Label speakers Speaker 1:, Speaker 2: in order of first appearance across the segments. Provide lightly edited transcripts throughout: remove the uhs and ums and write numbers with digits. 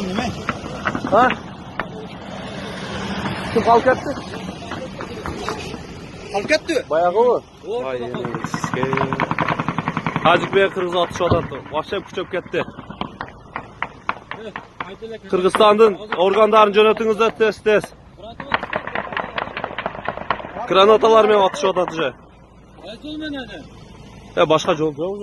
Speaker 1: Nima?
Speaker 2: Ha? Kim qolib ketdi?
Speaker 1: Qolib ketdi.
Speaker 2: Bayog'i u. Voy, sizga. Tojikbek Qirg'iz otishyapti. Vahshay kuchab ketdi. Qirg'izistondan organlarni jo'natingizda tez. Granatalar bilan otishyapti. Ya boshqa yo'l yo'q.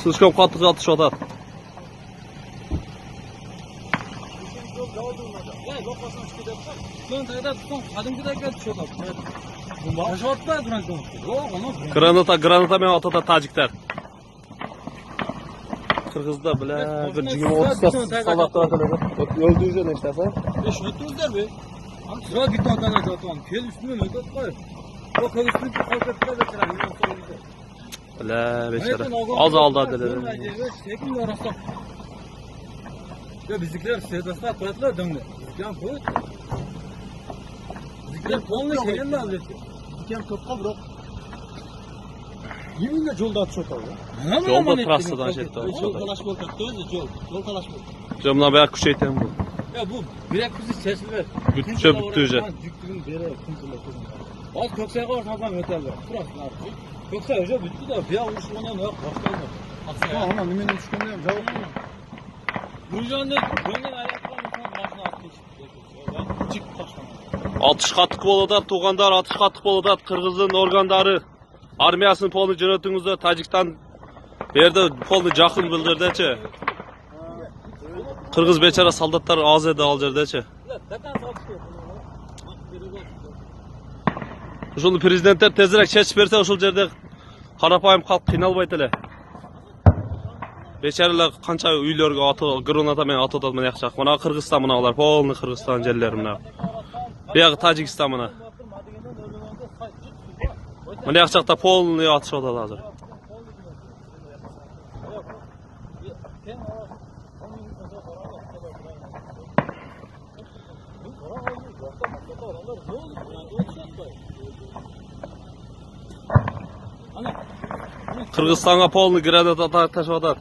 Speaker 2: Слишком qattiq otishyapti. Granata bilan otadi tojiklar. Qirg'izda bilan bir 20-30 ta salat turadi. O'ldirish nechtasi?
Speaker 1: 5 o'tdirdinglar be. Sıra gitti adana zaten. Kel üstüne ne de koy. O kel üstüne kalkıp da bitirelim.
Speaker 2: Bile beşara. Az aldı dediler.
Speaker 1: Sekin arasam. Ya bizimkiler sedasına koydular döndü. Yan koy. Bizimkiler tonla şeyin de aldı. Diken topka bırak. Yeminle yolda atışıyor tabii.
Speaker 2: Yolda trasadan жетті.
Speaker 1: Yol talaş bol kattı yol. Yol talaş bol.
Speaker 2: Cemna bayağı kuchaytan bu.
Speaker 1: Ya bu direkt bizi sesler.
Speaker 2: Bütçe bütüce.
Speaker 1: Yüklüğün beri kumsula kızım. Az kökseye kadar tamam öterler. Burasılar. Kökseye hoca bitti de bir avuç ondan yok başlayalım. Aslında ama nimenin düşkünlüğüm cevap mı? Burcan'da gönül ayaklarını başına attı. Çık başına.
Speaker 2: Atış qattiq bo'ladi, tuğandar atış qattiq bo'ladi. Qirg'izning organlari armiyasini polni jo'natingizda Tojikiston bu yerda polni jahlim bildirdi-chi. Qirg'iz bechara soldatlar oz edi al yerda-chi. O'shuni prezidentlar tezroq chechib bersa, o'shul yerda qarapayim xalq qiynalmaydilar. Becharalar qancha uylarga otib, granata bilan otadi mana yaxshi. Mana Qirg'iziston bunalar, polni Qirg'iziston yerlari mana. Bu yoq Tojikiston mana. Mana yaxshi polni otishyapti hozir. Qirg'izistonga polni granata tashyapti.